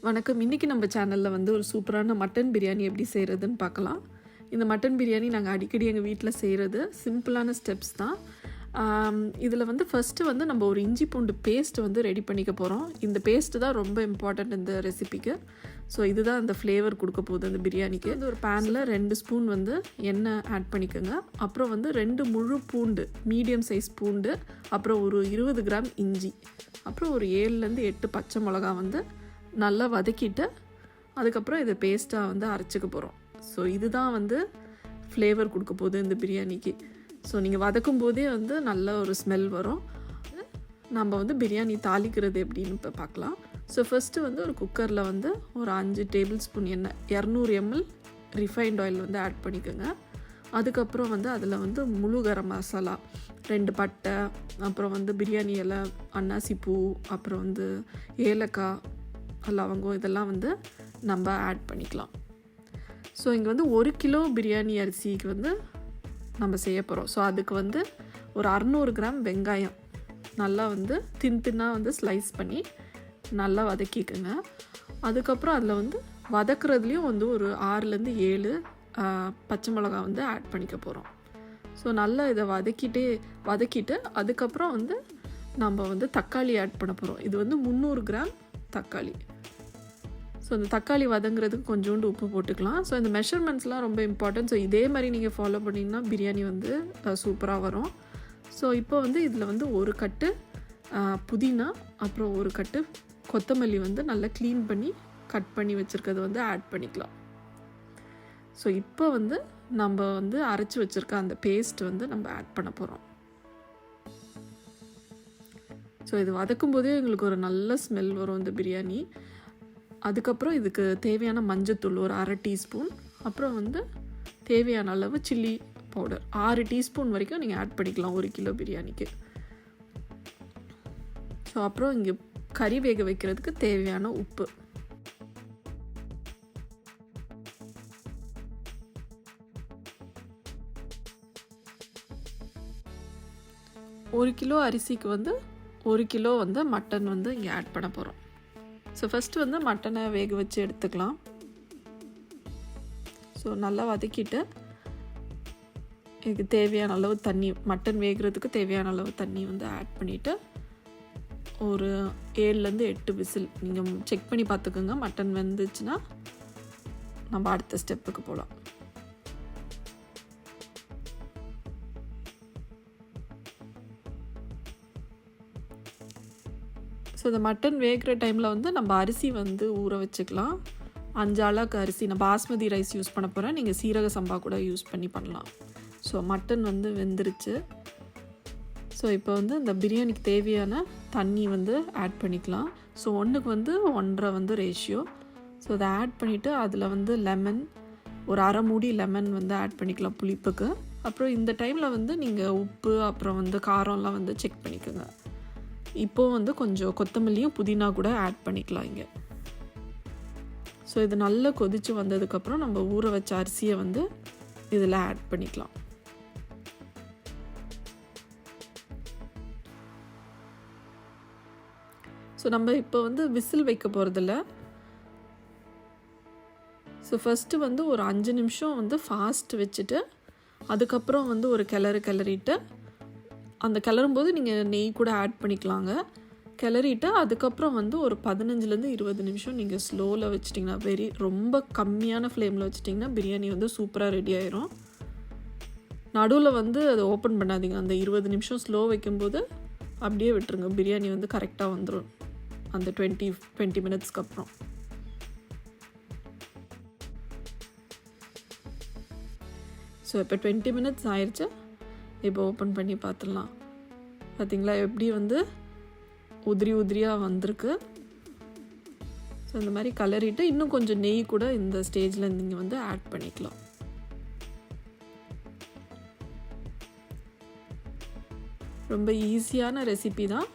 வணக்கம். இன்றைக்கி நம்ம சேனலில் வந்து ஒரு சூப்பரான மட்டன் பிரியாணி எப்படி செய்கிறதுன்னு பார்க்கலாம். இந்த மட்டன் பிரியாணி நாங்கள் அடிக்கடி எங்கள் வீட்டில் செய்கிறது சிம்பிளான ஸ்டெப்ஸ் தான். இதில் வந்து ஃபஸ்ட்டு வந்து நம்ம ஒரு இஞ்சி பூண்டு பேஸ்ட் வந்து ரெடி பண்ணிக்க போகிறோம். இந்த பேஸ்ட்டு தான் ரொம்ப இம்பார்ட்டண்ட் இந்த ரெசிபிக்கு. ஸோ இதுதான் அந்த ஃப்ளேவர் கொடுக்க போகுது அந்த பிரியாணிக்கு. இந்த ஒரு பேனில் 2 ஸ்பூன் வந்து எண்ணெய் ஆட் பண்ணிக்கோங்க. அப்புறம் வந்து 2 முழு பூண்டு, மீடியம் சைஸ் பூண்டு, அப்புறம் ஒரு 20 கிராம் இஞ்சி, அப்புறம் ஒரு 7லேருந்து 8 பச்சை மிளகா வந்து நல்லா வதக்கிட்டு அதுக்கப்புறம் இதை பேஸ்ட்டாக வந்து அரைச்சிக்க போகிறோம். ஸோ இதுதான் வந்து ஃப்ளேவர் கொடுக்க போகுது இந்த பிரியாணிக்கு. ஸோ நீங்கள் வதக்கும் போதே வந்து நல்ல ஒரு ஸ்மெல் வரும். நம்ம வந்து பிரியாணி தாளிக்கிறது எப்படின்னு இப்போ பார்க்கலாம். ஸோ ஃபஸ்ட்டு வந்து ஒரு குக்கரில் வந்து ஒரு 5 டேபிள் ஸ்பூன் எண்ணெய், 200 ml ரிஃபைண்ட் ஆயில் வந்து ஆட் பண்ணிக்கோங்க. அதுக்கப்புறம் வந்து அதில் வந்து முழு கரம் மசாலா, 2 பட்டை, அப்புறம் வந்து பிரியாணி இலை, அன்னாசி பூ, அப்புறம் வந்து ஏலக்காய், லவங்கம், இதெல்லாம் வந்து நம்ம ஆட் பண்ணிக்கலாம். ஸோ இங்கே வந்து 1 கிலோ பிரியாணி அரிசிக்கு வந்து நம்ம செய்ய போகிறோம். ஸோ அதுக்கு வந்து ஒரு 600 கிராம் வெங்காயம் நல்லா வந்து தின்னாக வந்து ஸ்லைஸ் பண்ணி நல்லா வதக்கிக்குங்க. அதுக்கப்புறம் அதில் வந்து வதக்குறதுலேயும் வந்து ஒரு 6லேருந்து 7 பச்சை மிளகா வந்து ஆட் பண்ணிக்க போகிறோம். ஸோ நல்லா இதை வதக்கிட்டு அதுக்கப்புறம் வந்து நம்ம வந்து தக்காளி ஆட் பண்ண போகிறோம். இது வந்து 300 கிராம் தக்காளி. ஸோ இந்த தக்காளி வதங்குறதுக்கு கொஞ்சோண்டு உப்பு போட்டுக்கலாம். ஸோ இந்த மெஷர்மெண்ட்ஸ்லாம் ரொம்ப இம்பார்ட்டன்ட். ஸோ இதே மாதிரி நீங்கள் ஃபாலோ பண்ணிங்கன்னா பிரியாணி வந்து சூப்பராக வரும். ஸோ இப்போ வந்து இதில் வந்து ஒரு கட்டு புதினா, அப்புறம் ஒரு கட்டு கொத்தமல்லி வந்து நல்லா க்ளீன் பண்ணி கட் பண்ணி வச்சுருக்கிறது வந்து ஆட் பண்ணிக்கலாம். ஸோ இப்போ வந்து நம்ம வந்து அரைச்சி வச்சுருக்க அந்த பேஸ்ட் வந்து நம்ம ஆட் பண்ண போகிறோம். ஸோ இது வதக்கும் போதே எங்களுக்கு ஒரு நல்ல ஸ்மெல் வரும் இந்த பிரியாணி. அதுக்கப்புறம் இதுக்கு தேவையான மஞ்சத்தூள் ஒரு 1/2 டீஸ்பூன், அப்புறம் வந்து தேவையான அளவு சில்லி பவுடர் 6 டீஸ்பூன் வரைக்கும் நீங்கள் ஆட் பண்ணிக்கலாம் 1 கிலோ பிரியாணிக்கு. ஸோ அப்புறம் இங்கே கறி வேக வைக்கிறதுக்கு தேவையான உப்பு. ஒரு கிலோ அரிசிக்கு வந்து 1 கிலோ வந்து மட்டன் வந்து இங்கே ஆட் பண்ண போகிறோம். ஸோ ஃபஸ்ட்டு வந்து மட்டனை வேக வச்சு எடுத்துக்கலாம். ஸோ நல்லா வதக்கிட்டு இதுக்கு தேவையான அளவு தண்ணி, மட்டன் வேகிறதுக்கு தேவையான அளவு தண்ணி வந்து ஆட் பண்ணிவிட்டு ஒரு 7லேருந்து 8 விசில் நீங்கள் செக் பண்ணி பார்த்துக்கோங்க. மட்டன் வெந்துச்சுன்னா நம்ம அடுத்த ஸ்டெப்புக்கு போகலாம். ஸோ இந்த மட்டன் வேகிற டைமில் வந்து நம்ம அரிசி வந்து ஊற வச்சுக்கலாம். 5 அளவுக்கு அரிசி, நான் பாஸ்மதி ரைஸ் யூஸ் பண்ண போகிறேன். நீங்கள் சீரக சம்பா கூட யூஸ் பண்ணலாம். ஸோ மட்டன் வந்து வெந்துருச்சு. ஸோ இப்போ வந்து இந்த பிரியாணிக்கு தேவையான தண்ணி வந்து ஆட் பண்ணிக்கலாம். ஸோ 1க்கு வந்து 1.5 வந்து ரேஷியோ. ஸோ அதை ஆட் பண்ணிவிட்டு அதில் வந்து லெமன், ஒரு 1/2 மூடி லெமன் வந்து ஆட் பண்ணிக்கலாம் புளிப்புக்கு. அப்புறம் இந்த டைமில் வந்து நீங்கள் உப்பு, அப்புறம் வந்து காரம்லாம் வந்து செக் பண்ணிக்கோங்க. இப்போது வந்து கொஞ்சம் கொத்தமல்லியும் புதினா கூட ஆட் பண்ணிக்கலாம் இங்கே. ஸோ இது நல்லா கொதித்து வந்ததுக்கப்புறம் நம்ம ஊற வச்ச அரிசியை வந்து இதில் ஆட் பண்ணிக்கலாம். ஸோ நம்ம இப்போ வந்து விசில் வைக்க போகிறதில்ல. ஸோ ஃபஸ்ட்டு வந்து ஒரு 5 நிமிஷம் வந்து ஃபாஸ்ட் வச்சுட்டு அதுக்கப்புறம் வந்து ஒரு கிளறிட்டு அந்த கிளறும்போது நீங்கள் நெய் கூட ஆட் பண்ணிக்கலாங்க. கிளறிட்டு அதுக்கப்புறம் வந்து ஒரு 15லேருந்து 20 நிமிஷம் நீங்கள் ஸ்லோவில் வச்சிட்டிங்கன்னா, ரொம்ப கம்மியான ஃப்ளேமில் வச்சிட்டிங்கன்னா பிரியாணி வந்து சூப்பராக ரெடி ஆயிரும். நடுவில் வந்து அதை ஓப்பன் பண்ணாதீங்க. அந்த 20 நிமிஷம் ஸ்லோ வைக்கும்போது அப்படியே விட்டுருங்க. பிரியாணி வந்து கரெக்டாக வந்துடும் அந்த 20 மினிட்ஸ்க்கு அப்புறம். ஸோ இப்போ 20 மினிட்ஸ் ஆயிடுச்சு. இப்போ ஓப்பன் பண்ணி பார்த்துடலாம். பார்த்திங்களா எப்படி வந்து உதிரியாக வந்திருக்கு. ஸோ இந்த மாதிரி கலரிட்டு இன்னும் கொஞ்சம் நெய் கூட இந்த ஸ்டேஜில் நீங்கள் வந்து ஆட் பண்ணிக்கலாம். ரொம்ப ஈஸியான ரெசிபி தான்.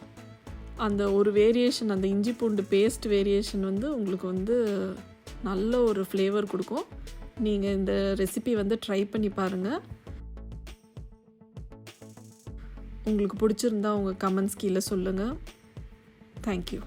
அந்த ஒரு வேரியேஷன், அந்த இஞ்சி பூண்டு பேஸ்ட் வேரியேஷன் வந்து உங்களுக்கு வந்து நல்ல ஒரு ஃப்ளேவர் கொடுக்கும். நீங்கள் இந்த ரெசிபி வந்து ட்ரை பண்ணி பாருங்கள். உங்களுக்கு பிடிச்சிருந்தா உங்கள் கமெண்ட்ஸ் கீழே சொல்லுங்கள். தேங்க்யூ.